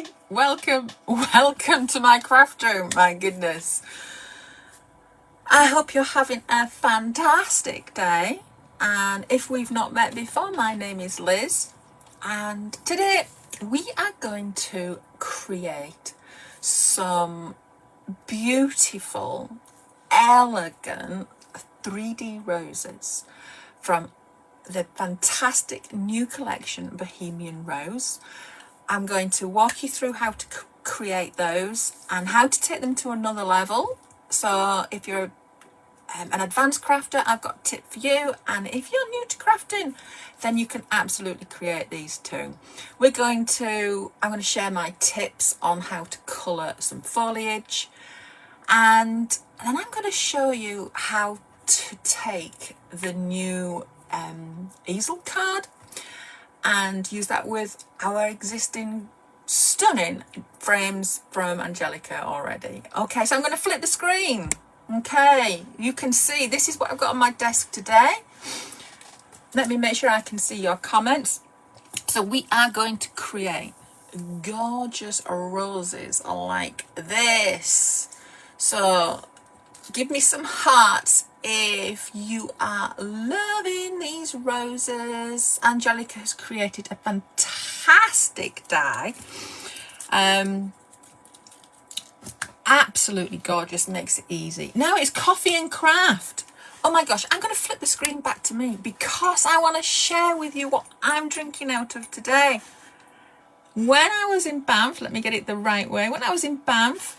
Hi, welcome to my craft room. My goodness, I hope you're having a fantastic day. And if we've not met before, my name is Liz, and today we are going to create some beautiful, elegant 3D roses from the fantastic new collection Bohemian Rose. I'm going to walk you through how to create those and how to take them to another level. So if you're an advanced crafter, I've got a tip for you, and if you're new to crafting, then you can absolutely create these too. I'm going to share my tips on how to colour some foliage, and then I'm going to show you how to take the new Easel card and use that with our existing stunning frames from Angelica already. Okay, so I'm going to flip the screen. Okay, you can see this is what I've got on my desk today. Let me make sure I can see your comments. So we are going to create gorgeous roses like this. So give me some hearts if you are loving these roses. Angelica has created a fantastic die. Absolutely gorgeous, makes it easy. Now it's coffee and craft. Oh my gosh, I'm going to flip the screen back to me because I want to share with you what I'm drinking out of today. When I was in Banff, let me get it the right way. When I was in Banff,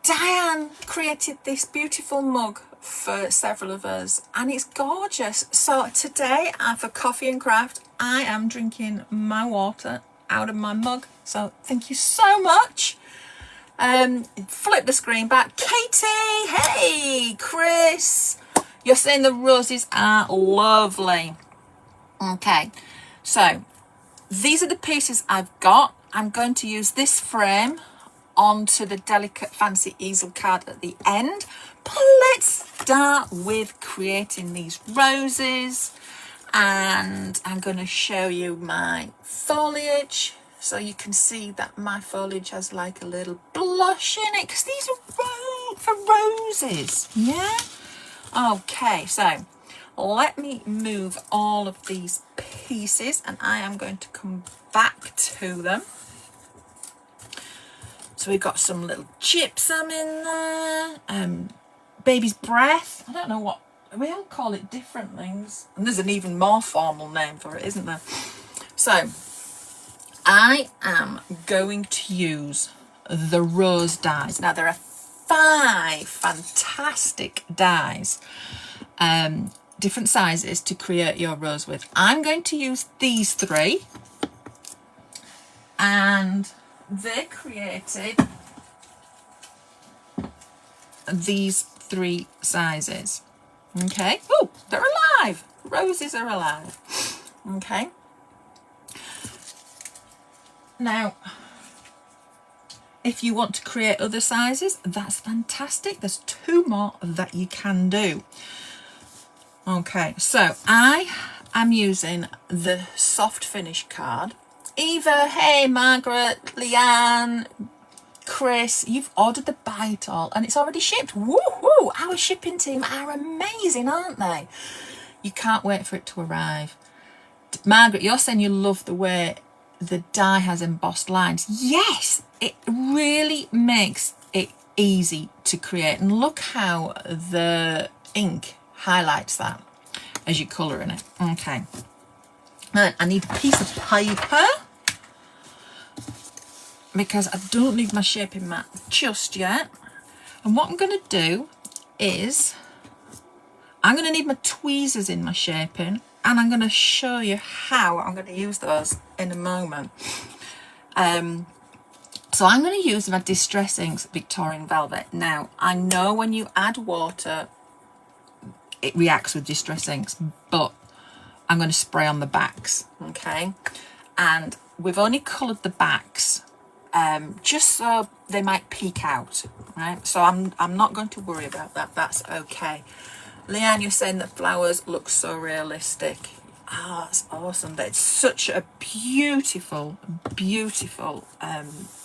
Diane created this beautiful mug for several of us, and it's gorgeous. So today, for coffee and craft, I am drinking my water out of my mug. So thank you so much. Flip the screen back. Katie, hey, Chris, you're saying the roses are lovely. Okay, so these are the pieces I've got. I'm going to use this frame onto the delicate fancy easel card at the end. But let's start with creating these roses, and I'm going to show you my foliage so you can see that my foliage has like a little blush in it because these are for roses. Yeah. Okay, so let me move all of these pieces and I am going to come back to them. So we've got some little gypsum in there, baby's breath. I don't know what, we all call it different things. And there's an even more formal name for it, isn't there? So I am going to use the rose dies. Now there are 5 fantastic dies, different sizes to create your rose with. I'm going to use these 3, and they created these 3 sizes. Okay. Oh, they're alive. Roses are alive. Okay. Now, if you want to create other sizes, that's fantastic. There's 2 more that you can do. Okay, so I am using the soft finish card. Eva, hey, Margaret, Leanne, Chris, you've ordered the buy it all and it's already shipped. Woohoo! Our shipping team are amazing, aren't they? You can't wait for it to arrive. Margaret, you're saying you love the way the die has embossed lines. Yes, it really makes it easy to create. And look how the ink highlights that as you're colouring it. Okay. And I need a piece of paper because I don't need my shaping mat just yet. And what I'm going to do is I'm going to need my tweezers in my shaping, and I'm going to show you how I'm going to use those in a moment. So I'm going to use my Distress Inks Victorian Velvet. Now, I know when you add water, it reacts with Distress Inks, but I'm going to spray on the backs, okay? And we've only coloured the backs just so they might peek out, right? So I'm not going to worry about that. That's okay. Leanne, you're saying that flowers look so realistic. Oh, that's awesome. That's such a beautiful, beautiful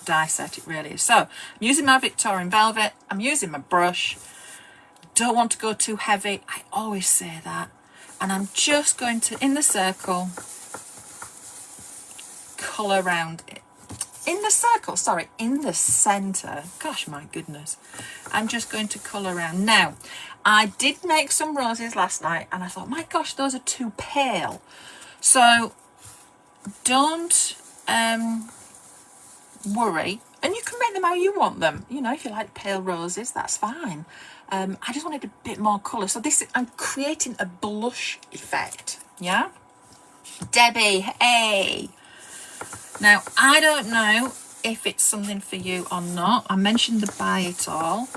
die set, it really is. So I'm using my Victorian Velvet. I'm using my brush. Don't want to go too heavy. I always say that. And I'm just going to, in the circle, colour around it. In the circle, sorry, in the centre. Gosh, my goodness. I'm just going to colour around. Now, I did make some roses last night and I thought, my gosh, those are too pale. So don't worry. And you can make them how you want them. You know, if you like pale roses, that's fine. I just wanted a bit more colour. So this, I'm creating a blush effect. Yeah? Debbie, hey! Now, I don't know if it's something for you or not. I mentioned the buy it all.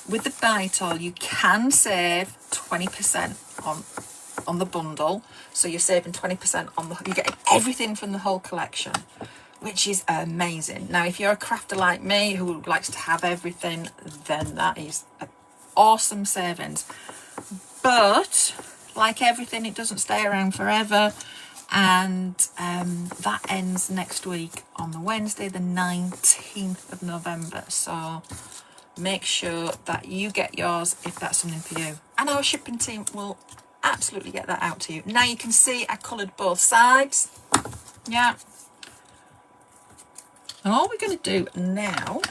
With the buy it all, you can save 20% on the bundle. So you're saving 20% on the, you get everything from the whole collection, which is amazing. Now, if you're a crafter like me who likes to have everything, then that is an awesome savings. But like everything, it doesn't stay around forever. And that ends next week on the Wednesday, the 19th of November. So make sure that you get yours if that's something for you. And our shipping team will absolutely get that out to you. Now you can see I coloured both sides. Yeah. And all we're going to do now,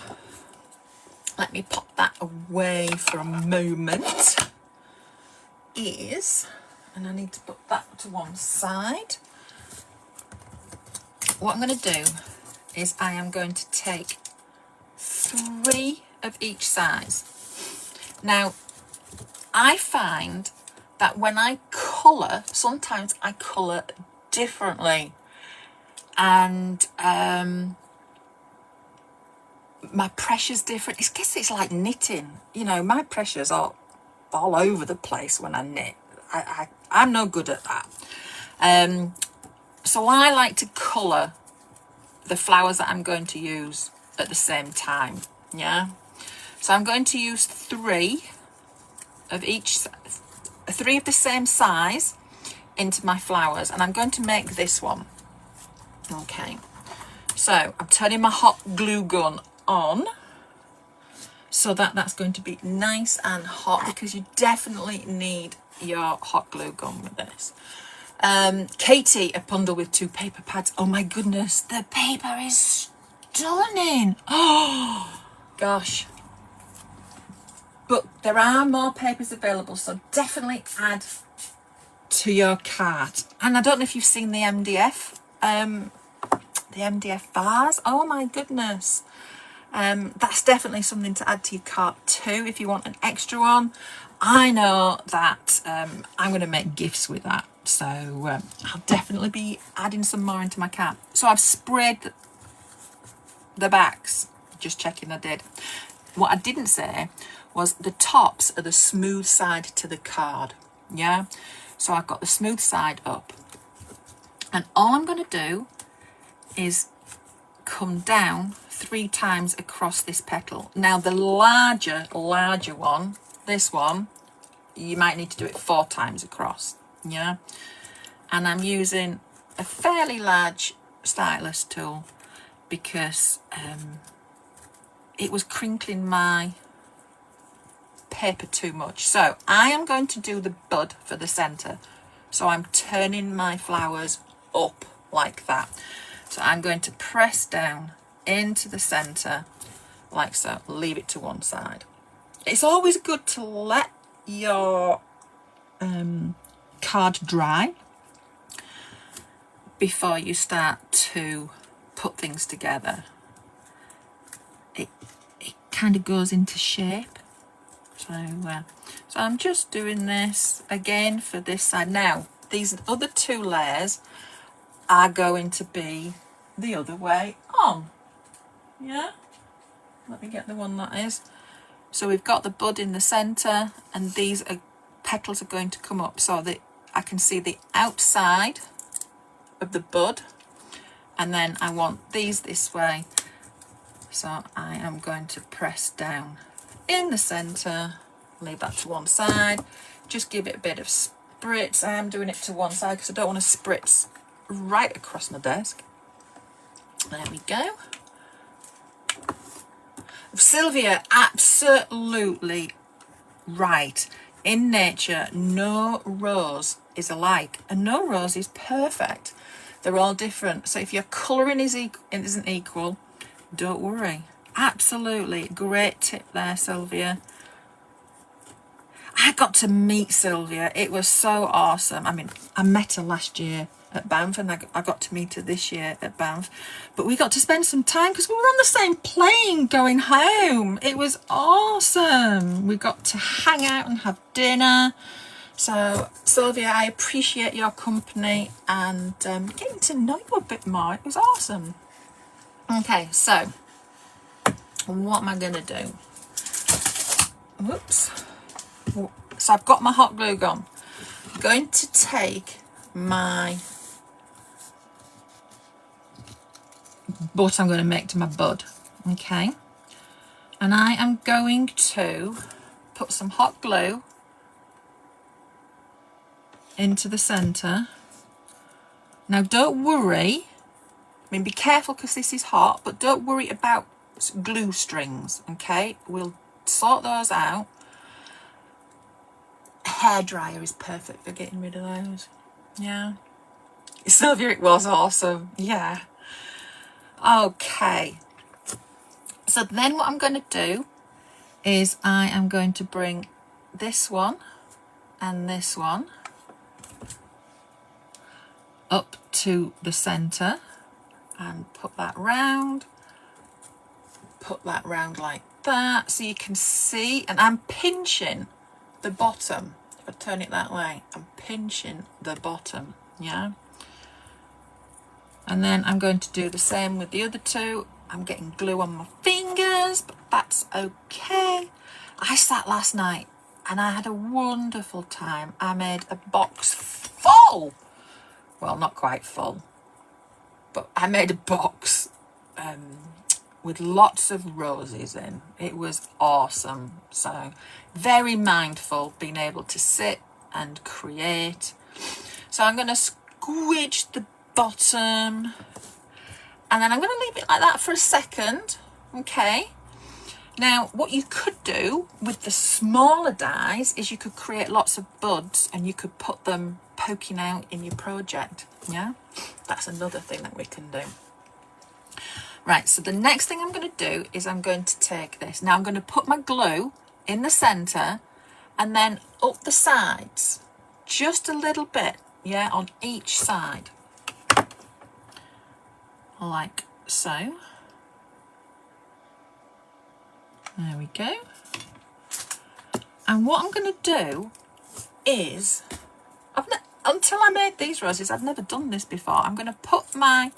let me pop that away for a moment, is, and I need to put that to one side. What I'm going to do is I am going to take 3 of each size. Now, I find that when I colour, sometimes I colour differently. And my pressure's different. I guess it's like knitting. You know, my pressure's all over the place when I knit. I'm no good at that. So I like to colour the flowers that I'm going to use at the same time, yeah? So I'm going to use 3 of each, 3 of the same size into my flowers, and I'm going to make this one. Okay, so I'm turning my hot glue gun on so that that's going to be nice and hot, because you definitely need your hot glue gun with this. Katie, a bundle with 2 paper pads. Oh my goodness, the paper is stunning. Oh gosh. But there are more papers available, so definitely add to your cart. And I don't know if you've seen the MDF vase. Oh my goodness. That's definitely something to add to your cart too if you want an extra one. I know that I'm going to make gifts with that, so I'll definitely be adding some more into my cart. So I've sprayed the backs, just checking I did. What I didn't say was the tops are the smooth side to the card, yeah? So I've got the smooth side up, and all I'm going to do is come down 3 times across this petal. Now the larger one, this one, you might need to do it 4 times across, yeah? And I'm using a fairly large stylus tool because it was crinkling my paper too much. So I am going to do the bud for the centre. So I'm turning my flowers up like that. So I'm going to press down into the centre like so, leave it to one side. It's always good to let your card dry before you start to put things together. It kind of goes into shape. So I'm just doing this again for this side. Now, these other 2 layers are going to be the other way on. Yeah? Let me get the one that is. So we've got the bud in the centre, and these petals are going to come up so that I can see the outside of the bud, and then I want these this way. So I am going to press down in the centre, leave that to one side, just give it a bit of spritz. I am doing it to one side because I don't want to spritz right across my desk. There we go. Sylvia, absolutely right. In nature, no rose is alike, and no rose is perfect. They're all different. So if your colouring isn't equal, don't worry. Absolutely. Great tip there, Sylvia. I got to meet Sylvia. It was so awesome. I mean, I met her last year at Banff, and I got to meet her this year at Banff. But we got to spend some time because we were on the same plane going home. It was awesome. We got to hang out and have dinner. So, Sylvia, I appreciate your company and getting to know you a bit more. It was awesome. Okay, so what am I going to do? Whoops. So I've got my hot glue gun. I'm going to take my what I'm going to make to my bud, okay, and I am going to put some hot glue into the center. Now don't worry, I mean be careful because this is hot, but don't worry about glue strings, okay, we'll sort those out. A hairdryer is perfect for getting rid of those. Yeah, Sylvia, it was awesome. Yeah. Okay, so then what I'm going to do is I am going to bring this one and this one up to the center and put that round like that, so you can see, and I'm pinching the bottom. If I turn it that way, I'm pinching the bottom, yeah. And then I'm going to do the same with the other two. I'm getting glue on my fingers, but that's okay. I sat last night and I had a wonderful time. I made a box full. Well, not quite full, but I made a box with lots of roses in. It was awesome. So very mindful, being able to sit and create. So I'm going to squidge the bottom, and then I'm going to leave it like that for a second. Okay, now what you could do with the smaller dies is you could create lots of buds and you could put them poking out in your project. Yeah, that's another thing that we can do. Right, so the next thing I'm going to do is I'm going to take this. Now I'm going to put my glue in the center and then up the sides just a little bit, yeah, on each side, like so. There we go. And what I'm going to do is, until I made these roses, I've never done this before. I'm going to put my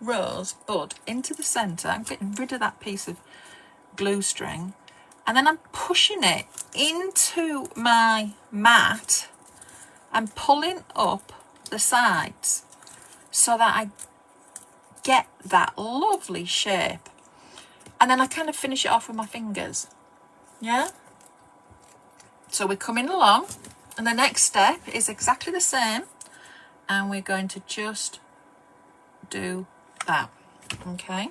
rose bud into the center. I'm getting rid of that piece of glue string, and then I'm pushing it into my mat and pulling up the sides so that I get that lovely shape, and then I kind of finish it off with my fingers. Yeah, so we're coming along, and the next step is exactly the same, and we're going to just do that. Okay,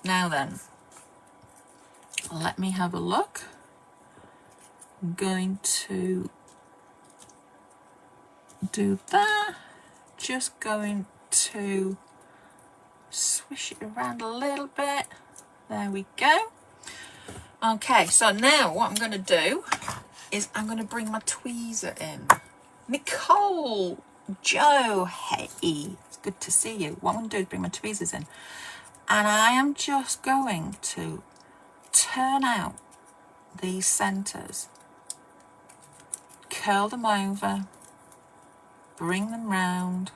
now then, let me have a look. I'm going to do that, just going to swish it around a little bit. There we go. Okay, so now what I'm going to do is I'm going to bring my tweezer in. Nicole, Joe, hey, it's good to see you. What I'm going to do is bring my tweezers in, and I am just going to turn out these centers, curl them over, bring them round.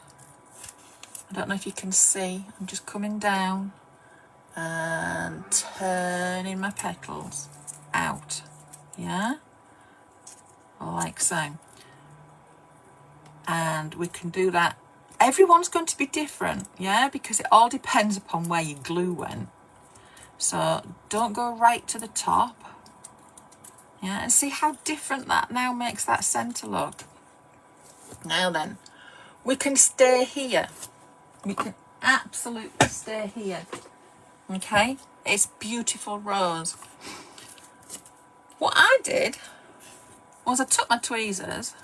I don't know if you can see, I'm just coming down and turning my petals out, yeah, like so. And we can do that. Everyone's going to be different, yeah, because it all depends upon where your glue went. So don't go right to the top, yeah, and see how different that now makes that center look. Now then, we can stay here. We can absolutely stay here. Okay, it's beautiful rose. What I did was I took my tweezers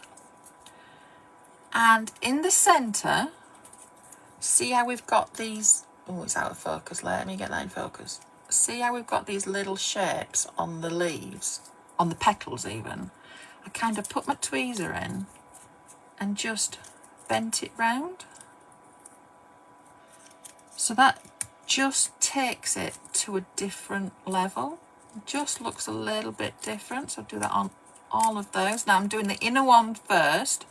and in the centre, see how we've got these, oh, it's out of focus, let me get that in focus. See how we've got these little shapes on the leaves, on the petals even. I kind of put my tweezer in and just bent it round. So that just takes it to a different level. It just looks a little bit different. So I'll do that on all of those. Now I'm doing the inner one first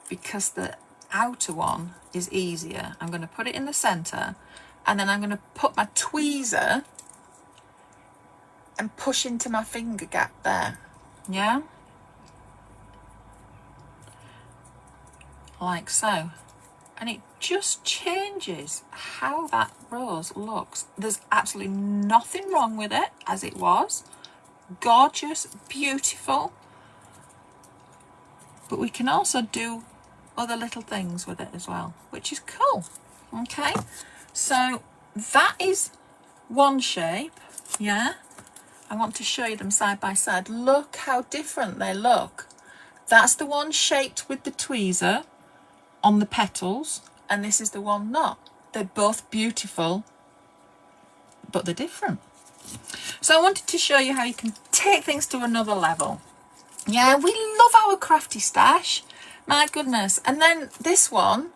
because the outer one is easier. I'm going to put it in the centre and then I'm going to put my tweezer and push into my finger gap there. Yeah? Like so. And it just changes how that rose looks. There's absolutely nothing wrong with it as it was. Gorgeous, beautiful. But we can also do other little things with it as well, which is cool. Okay, so that is one shape. Yeah, I want to show you them side by side. Look how different they look. That's the one shaped with the tweezer on the petals, and this is the one not. They're both beautiful, but they're different. So I wanted to show you how you can take things to another level. Yeah, we love our crafty stash. My goodness. And then this one,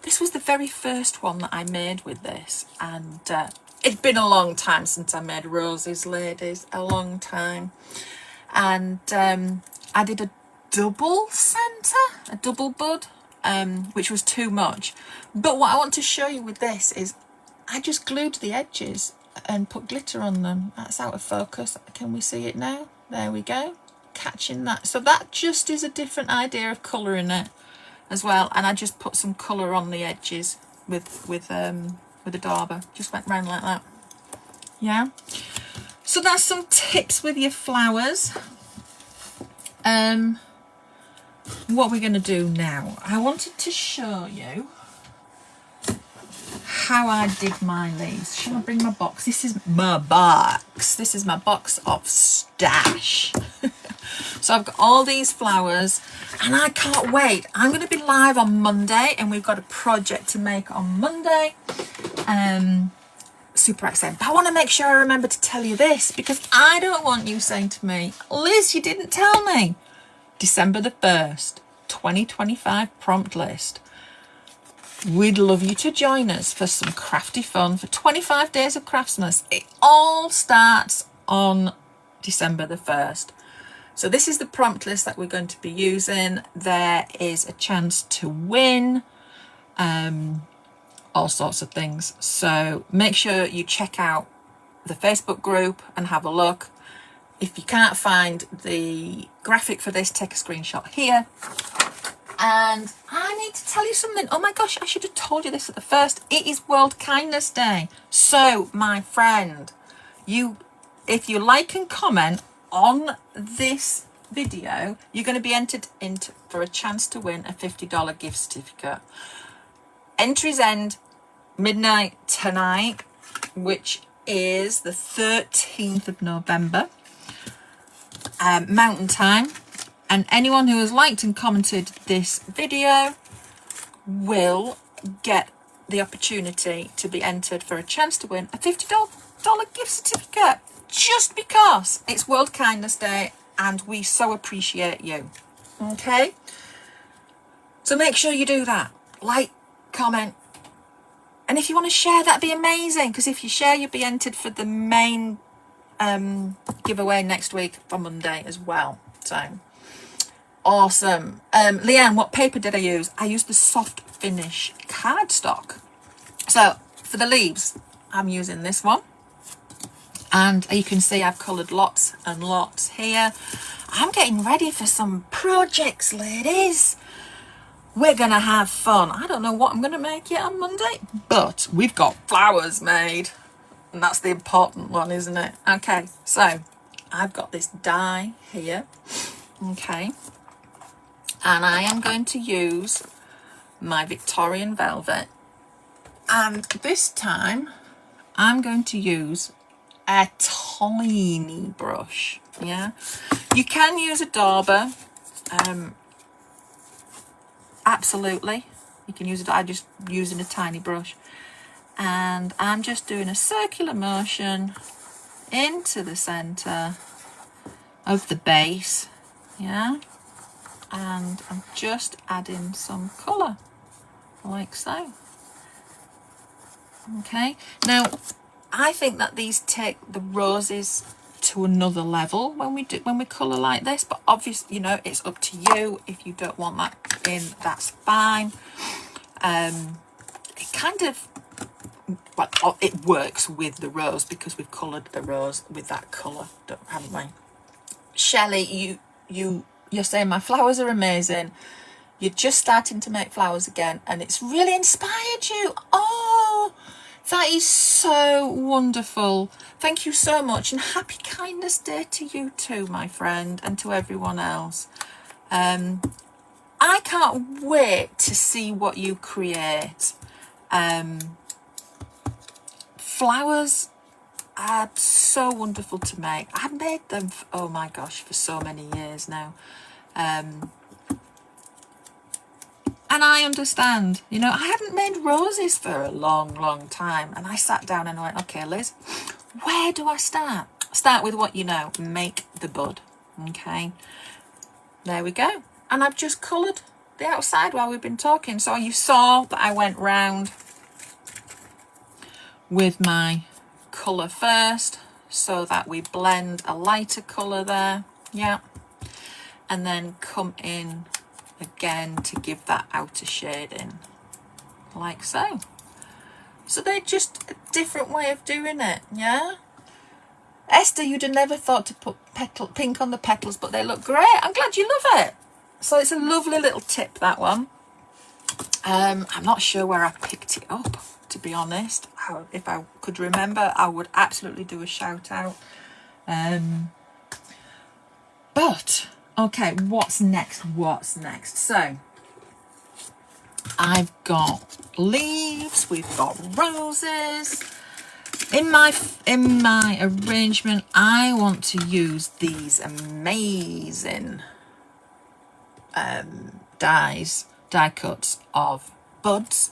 this was the very first one that I made with this. And it'd been a long time since I made roses, ladies. A long time. And I did a double centre, a double bud, which was too much. But what I want to show you with this is I just glued the edges and put glitter on them. That's out of focus. Can we see it now? There we go. Catching that. So that just is a different idea of colour in it as well. And I just put some colour on the edges with a dauber. Just went round like that. Yeah. So that's some tips with your flowers. What we're going to do now, I wanted to show you how I did my leaves. Shall I bring my box? This is my box. This is my box of stash. So I've got all these flowers and I can't wait. I'm going to be live on Monday and we've got a project to make on Monday. Super excited. But I want to make sure I remember to tell you this because I don't want you saying to me, Liz, you didn't tell me. December the 1st, 2025 prompt list. We'd love you to join us for some crafty fun for 25 days of Craftsmas. It all starts on December the 1st. So this is the prompt list that we're going to be using. There is a chance to win all sorts of things. So make sure you check out the Facebook group and have a look. If you can't find the graphic for this, take a screenshot here. And I need to tell you something. Oh my gosh, I should have told you this at the first. It is World Kindness Day. So, my friend, if you like and comment on this video, you're going to be entered into for a chance to win a $50 gift certificate. Entries end midnight tonight, which is the 13th of November, Mountain Time. And anyone who has liked and commented this video will get the opportunity to be entered for a chance to win a $50 gift certificate, just because it's World Kindness Day and we so appreciate you. Okay? So make sure you do that. Like, comment. And if you want to share, that'd be amazing, because if you share, you'll be entered for the main giveaway next week for Monday as well. So awesome. Leanne, what paper did I use? I used the soft finish cardstock. So for the leaves, I'm using this one. And you can see I've coloured lots and lots here. I'm getting ready for some projects, ladies. We're going to have fun. I don't know what I'm going to make yet on Monday, but we've got flowers made. And that's the important one, isn't it? Okay, so I've got this die here. Okay. And I am going to use my Victorian Velvet, and this time I'm going to use a tiny brush. Yeah, you can use a dauber, absolutely, you can use it. I'm just using a tiny brush, and I'm just doing a circular motion into the center of the base. Yeah, and I'm just adding some colour like so. Okay, now I think that these take the roses to another level when we colour like this, but obviously, you know, it's up to you. If you don't want that in, that's fine. It kind of, well, it works with the rose because we've coloured the rose with that colour, haven't we? Shelley, you're saying my flowers are amazing. You're just starting to make flowers again, and it's really inspired you. Oh, that is so wonderful. Thank you so much, and happy Kindness Day to you too, my friend, and to everyone else. I can't wait to see what you create. Flowers are so wonderful to make. I've made them, oh my gosh, for so many years now. And I understand, you know, I hadn't made roses for a long time. And I sat down and I went, okay, Liz, where do I start? Start with what you know, make the bud. Okay, there we go. And I've just coloured the outside while we've been talking. So you saw that I went round with my colour first so that we blend a lighter colour there. Yeah. And then come in again to give that outer shade in, like so. So they're just a different way of doing it. Yeah, Esther, you'd have never thought to put pink on the petals, but they look great. I'm glad you love it. So it's a lovely little tip, that one. I'm not sure where I picked it up, to be honest. If I could remember, I would absolutely do a shout out. But okay, what's next? So I've got leaves, we've got roses. In my arrangement, I want to use these amazing die cuts of buds,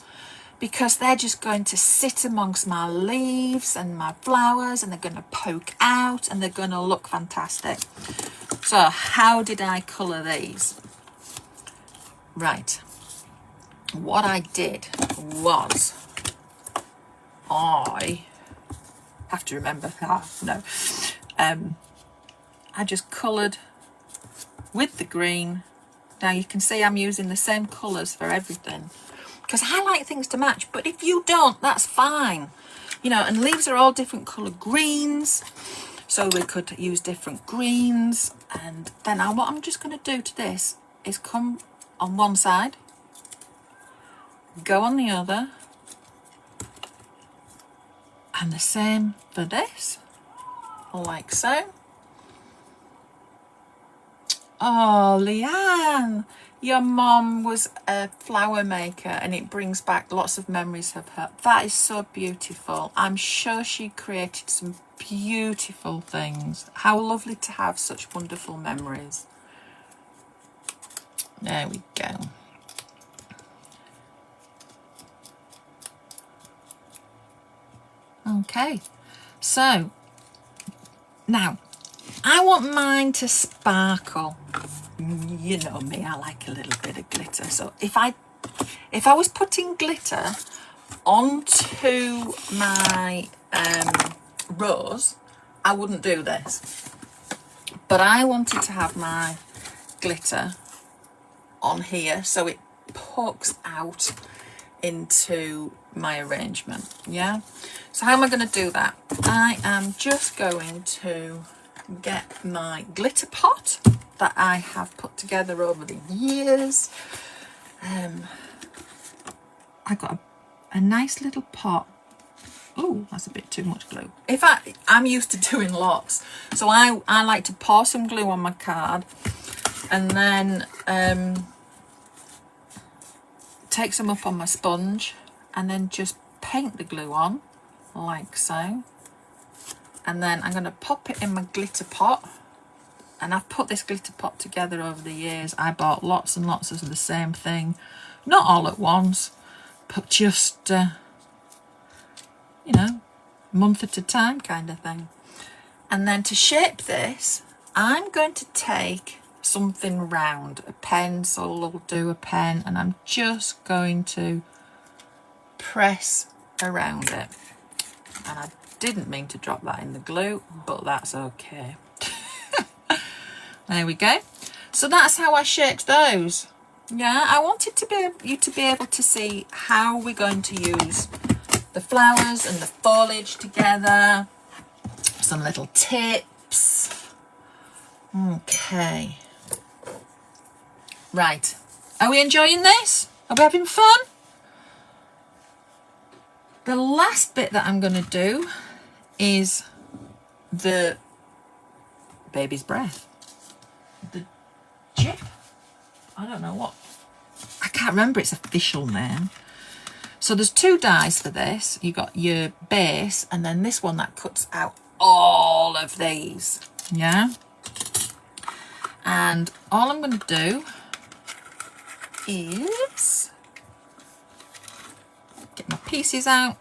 because they're just going to sit amongst my leaves and my flowers, and they're going to poke out and they're going to look fantastic. So how did I colour these? Right, what I did was, I have to remember, I just coloured with the green. Now you can see I'm using the same colours for everything, because I like things to match, but if you don't, that's fine. You know, and leaves are all different colour greens, so we could use different greens. And then what I'm just going to do to this is come on one side, go on the other, and the same for this, like so. Oh, Leanne, your mom was a flower maker, and it brings back lots of memories of her. That is so beautiful. I'm sure she created some beautiful things. How lovely to have such wonderful memories. There we go. Okay, so now I want mine to sparkle. You know me, I like a little bit of glitter. So if I was putting glitter onto my rose, I wouldn't do this. But I wanted to have my glitter on here so it pokes out into my arrangement. Yeah, so how am I going to do that? I am just going to get my glitter pot that I have put together over the years. I got a nice little pot. Oh, that's a bit too much glue. I'm used to doing lots, so I like to pour some glue on my card, and then take some up on my sponge and then just paint the glue on like so. And then I'm going to pop it in my glitter pot. And I've put this glitter pot together over the years. I bought lots and lots of the same thing. Not all at once, but just, you know, month at a time kind of thing. And then to shape this, I'm going to take something round. A pencil will do, a pen. And I'm just going to press around it. And I didn't mean to drop that in the glue, but that's okay. There we go. So that's how I shaped those. Yeah, I wanted you to be able to see how we're going to use the flowers and the foliage together. Some little tips. Okay. Right. Are we enjoying this? Are we having fun? The last bit that I'm going to do is the baby's breath. The chip. I don't know what. I can't remember its official name. So there's 2 dies for this. You've got your base and then this one that cuts out all of these. Yeah. And all I'm going to do is get my pieces out.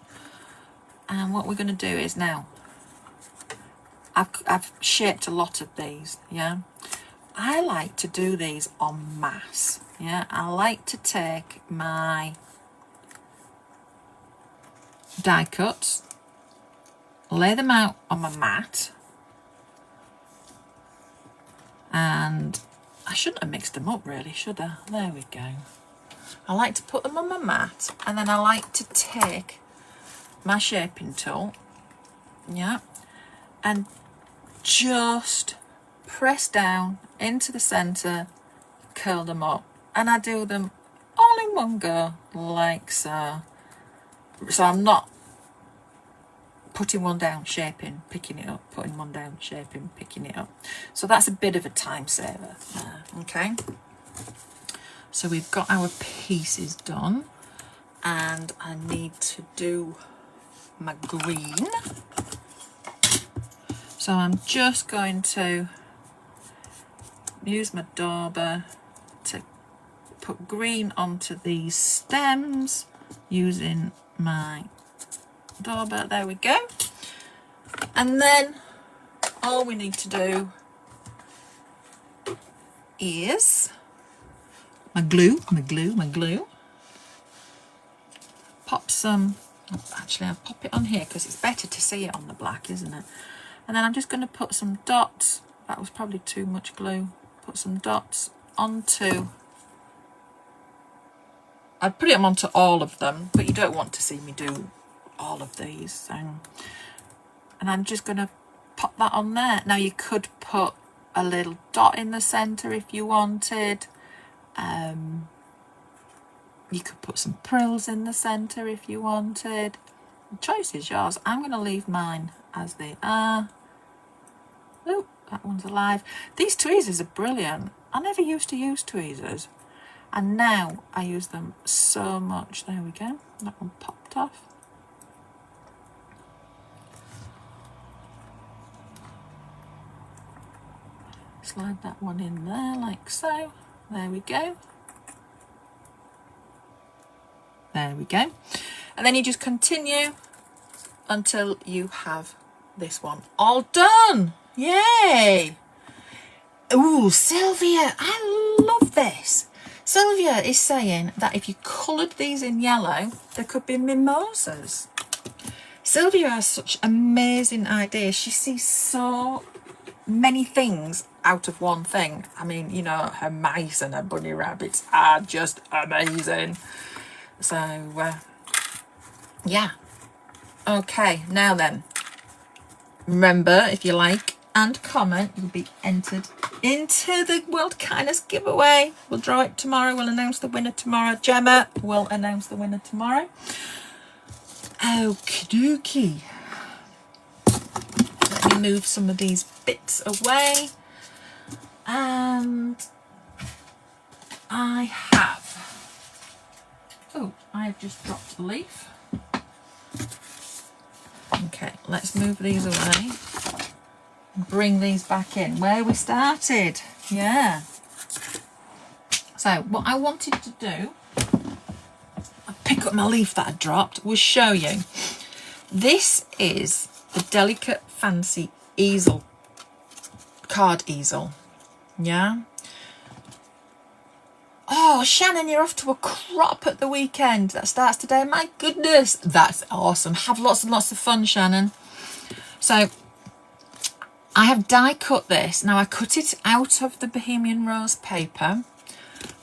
And what we're going to do is now, I've shaped a lot of these, yeah. I like to do these en masse, yeah. I like to take my die cuts, lay them out on my mat, and I shouldn't have mixed them up really, should I? There we go. I like to put them on my mat, and then I like to take my shaping tool, yeah, and just press down into the center, curl them up, and I do them all in one go like so. So I'm not putting one down, shaping, picking it up, putting one down, shaping, picking it up. So that's a bit of a time saver. Okay, so we've got our pieces done, and I need to do my green. So I'm just going to use my dauber to put green onto these stems using my dauber. There we go. And then all we need to do is my glue. Pop some, actually I'll pop it on here because it's better to see it on the black, isn't it? And then I'm just going to put some dots. That was probably too much glue. Put some dots onto. I'd put them onto all of them, but you don't want to see me do all of these. So. And I'm just going to pop that on there. Now you could put a little dot in the centre if you wanted. You could put some frills in the centre if you wanted. The choice is yours. I'm going to leave mine as they are. Oh, that one's alive. These tweezers are brilliant. I never used to use tweezers, and now I use them so much. There we go. That one popped off. Slide that one in there like so. There we go. There we go. And then you just continue until you have this one all done. Yay! Ooh, Sylvia, I love this. Sylvia is saying that if you coloured these in yellow, there could be mimosas. Sylvia has such amazing ideas. She sees so many things out of one thing. I mean, you know, her mice and her bunny rabbits are just amazing. So, yeah. Okay, now then. Remember, if you like and comment, you'll be entered into the World Kindness giveaway. We'll draw it tomorrow. We'll announce the winner tomorrow. Gemma will announce the winner tomorrow. Okie dokie. Let me move some of these bits away. And I have I've just dropped a leaf. Okay, let's move these away. Bring these back in where we started. Yeah. So what I wanted to do, I'll pick up my leaf that I dropped, was show you. This is the Delicate Fancy Easel, card easel. Yeah. Oh, Shannon, you're off to a crop at the weekend. That starts today. My goodness, that's awesome. Have lots and lots of fun, Shannon. So I have die cut this. Now I cut it out of the Bohemian Rose paper,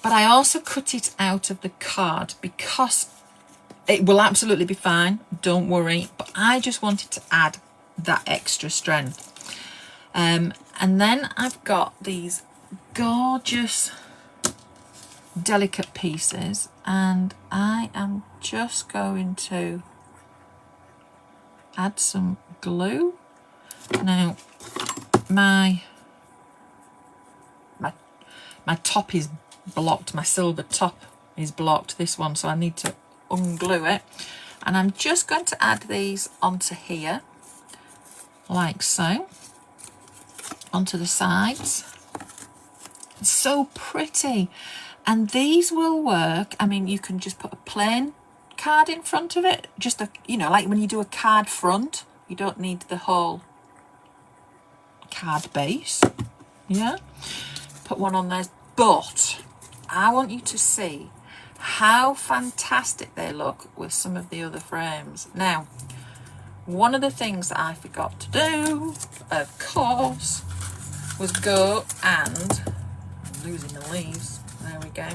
but I also cut it out of the card because it will absolutely be fine. Don't worry. But I just wanted to add that extra strength. And then I've got these gorgeous delicate pieces, and I am just going to add some glue. Now my top is blocked, my silver top is blocked, this one, so I need to unglue it, and I'm just going to add these onto here like so, onto the sides. It's so pretty. And these will work. I mean, you can just put a plain card in front of it. Just a, you know, like when you do a card front, you don't need the whole card base. Yeah. Put one on there. But I want you to see how fantastic they look with some of the other frames. Now, one of the things that I forgot to do, of course, was go and, I'm losing the leaves. There we go.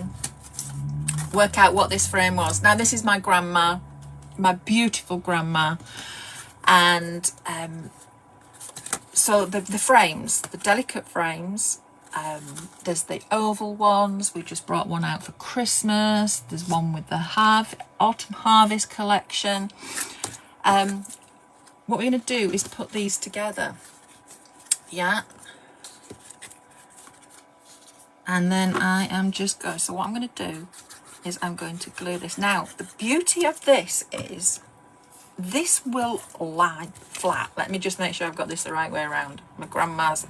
Work out what this frame was. Now this is my grandma, my beautiful grandma, and so the frames, the delicate frames, there's the oval ones. We just brought one out for Christmas. There's one with the autumn harvest collection. What we're going to do is put these together. Yeah. And then I am just going, so what I'm going to do is I'm going to glue this. Now, the beauty of this is this will lie flat. Let me just make sure I've got this the right way around. My grandma's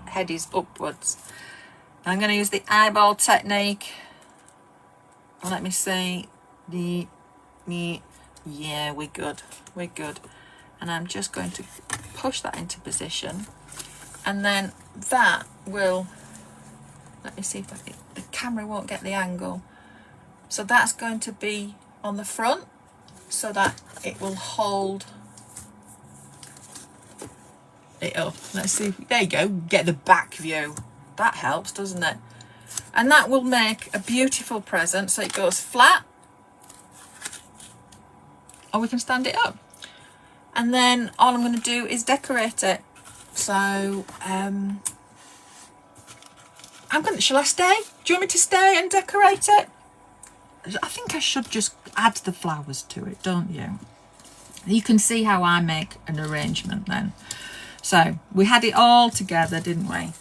head is upwards. I'm going to use the eyeball technique. Let me see. Yeah, we're good. We're good. And I'm just going to push that into position. And then that will... Let me see if the camera won't get the angle. So that's going to be on the front so that it will hold it up. Let's see. There you go. Get the back view. That helps, doesn't it? And that will make a beautiful present. So it goes flat. Or we can stand it up. And then all I'm going to do is decorate it. So, shall I stay? Do you want me to stay and decorate it? I think I should just add the flowers to it, don't you? You can see how I make an arrangement then. So we had it all together, didn't we?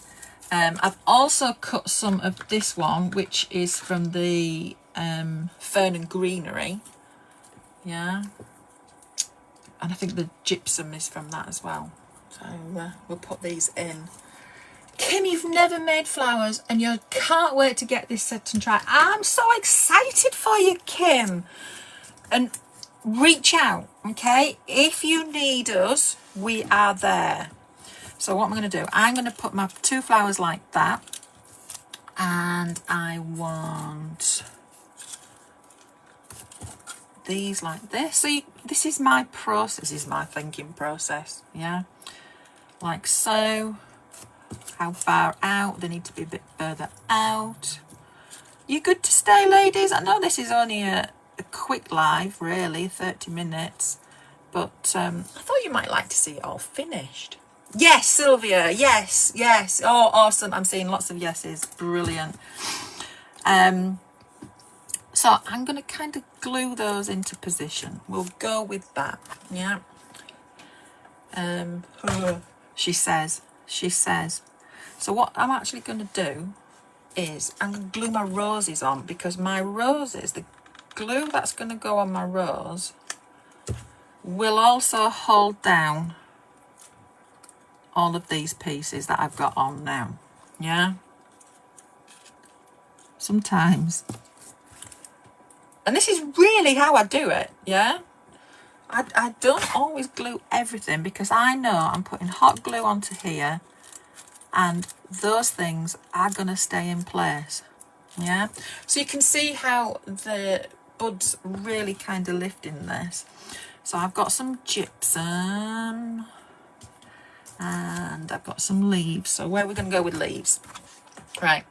I've also cut some of this one, which is from the Fern and Greenery. Yeah. And I think the gypsum is from that as well. So we'll put these in. Kim, you've never made flowers and you can't wait to get this set and try. I'm so excited for you, Kim. And reach out, okay? If you need us, we are there. So what I'm going to do, I'm going to put my 2 flowers like that. And I want these like this. So this is my process, this is my thinking process, yeah? Like so. How far out? They need to be a bit further out. You good to stay, ladies? I know this is only a quick live, really, 30 minutes. But I thought you might like to see it all finished. Yes, Sylvia, yes, yes. Oh, awesome. I'm seeing lots of yeses. Brilliant. So I'm going to kind of glue those into position. We'll go with that, yeah. She says. So what I'm actually going to do is I'm going to glue my roses on, because my roses, the glue that's going to go on my rose will also hold down all of these pieces that I've got on now. Yeah, sometimes, and this is really how I do it. Yeah, I don't always glue everything because I know I'm putting hot glue onto here and those things are going to stay in place. Yeah, so you can see how the buds really kind of lift in this. So I've got some gypsum and I've got some leaves. So where are we going to go with leaves? Right,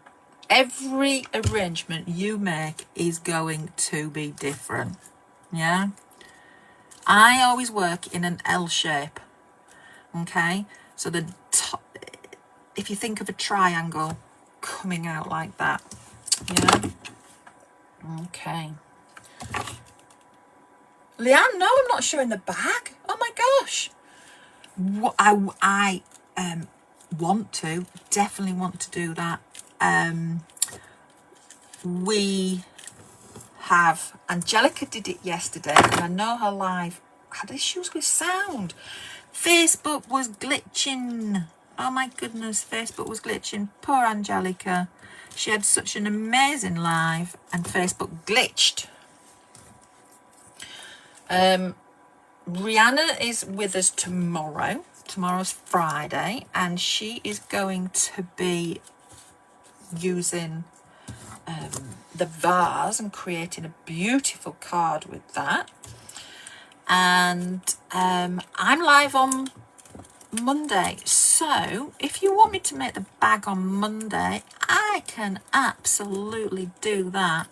every arrangement you make is going to be different. Yeah, I always work in an L shape. Okay, so the top, if you think of a triangle coming out like that. Yeah, okay. Leanne, no, I'm not showing the bag. Oh my gosh. What I definitely want to do that. We have, Angelica did it yesterday, and I know her live had issues with sound. Facebook was glitching. Oh my goodness, Facebook was glitching. Poor Angelica. She had such an amazing live and Facebook glitched. Rihanna is with us tomorrow. Tomorrow's Friday, and she is going to be using the vase and creating a beautiful card with that. And I'm live on Monday, so if you want me to make the bag on Monday, I can absolutely do that.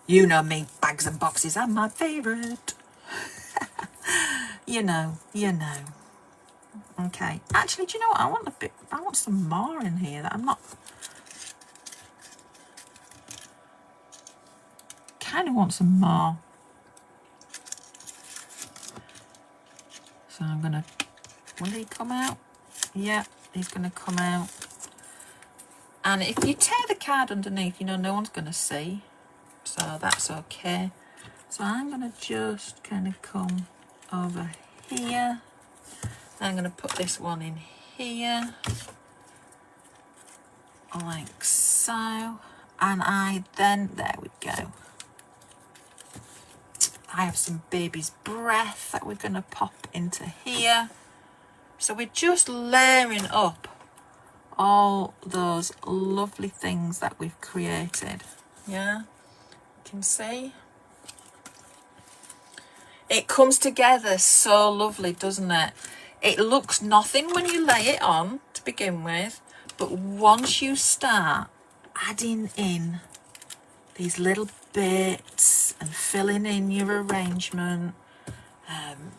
You know me, bags and boxes are my favourite. you know. Okay, actually, do you know what? I want some more in here that I'm not. Kind of want some more. So I'm gonna. Will he come out? Yeah, he's gonna come out. And if you tear the card underneath, you know, no one's gonna see. So that's okay. So I'm going to just kind of come over here. I'm going to put this one in here. Like so. And there we go. I have some baby's breath that we're going to pop into here. So we're just layering up all those lovely things that we've created. Yeah. Can see it comes together so lovely, doesn't it? It looks nothing when you lay it on to begin with, but once you start adding in these little bits and filling in your arrangement,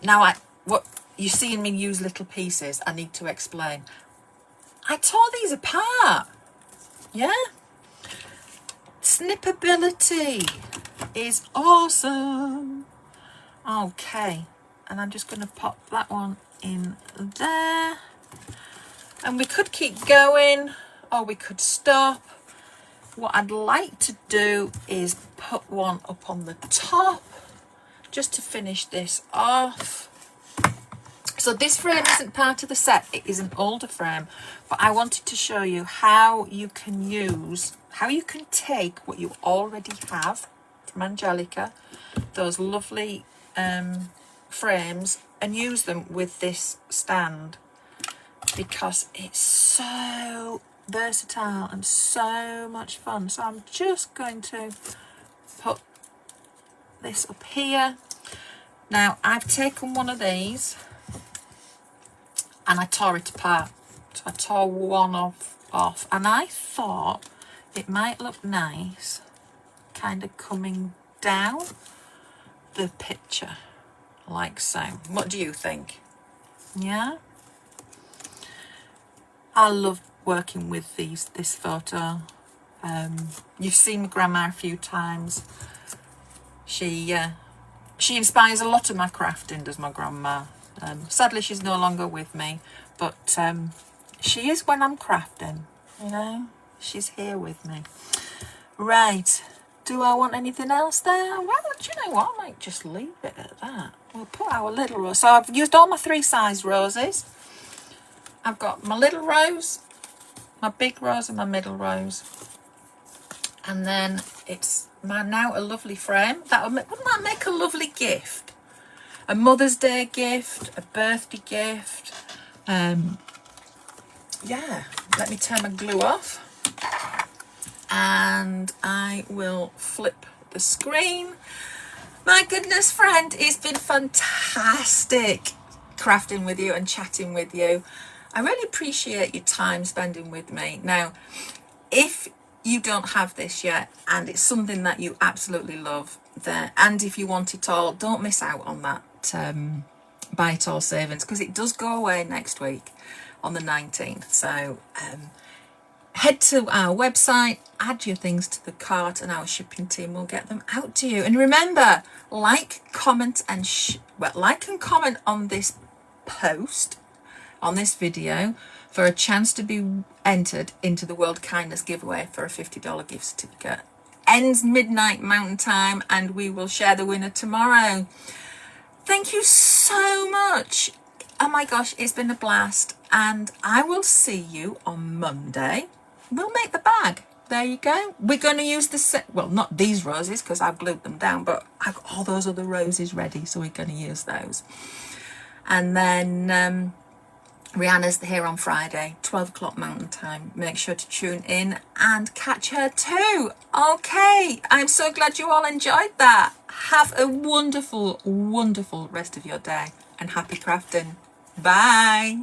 now what you're seeing me use little pieces, I need to explain. I tore these apart. Yeah, snippability is awesome. Okay, and I'm just going to pop that one in there, and we could keep going or we could stop. What I'd like to do is put one up on the top just to finish this off. So this frame isn't part of the set, it is an older frame, but I wanted to show you how you can take what you already have from Angelica, those lovely frames, and use them with this stand, because it's so versatile and so much fun. So I'm just going to put this up here. Now I've taken one of these and I tore it apart. So I tore one off, and I thought it might look nice kind of coming down the picture like so. What do you think? Yeah, I love working with this photo. You've seen my grandma a few times. She inspires a lot of my crafting, does my grandma. Sadly she's no longer with me, but she is when I'm crafting, you know, she's here with me. Right, Do I want anything else there? Well, do you know what? I might just leave it at that. We'll put our little rose. So I've used all my 3 size roses. I've got my little rose, my big rose and my middle rose. And then it's now a lovely frame. Wouldn't that make a lovely gift? A Mother's Day gift, a birthday gift. Yeah, let me turn my glue off. And I will flip the screen. My goodness, friend, it's been fantastic crafting with you and chatting with you. I really appreciate your time spending with me. Now, if you don't have this yet and it's something that you absolutely love, and if you want it all, don't miss out on that buy it all savings, because it does go away next week on the 19th. So head to our website, add your things to the cart, and our shipping team will get them out to you. And remember, like, comment and comment on this post, on this video, for a chance to be entered into the World Kindness giveaway for a $50 gift certificate. Ends midnight Mountain Time, and we will share the winner tomorrow. Thank you so much. Oh my gosh, it's been a blast, and I will see you on Monday. We'll make the bag. There you go. We're going to use well, not these roses because I've glued them down, but I've got all those other roses ready, so we're going to use those. And then Rihanna's here on Friday, 12 o'clock Mountain Time. Make sure to tune in and catch her too. Okay, I'm so glad you all enjoyed that. Have a wonderful, wonderful rest of your day, and happy crafting. Bye.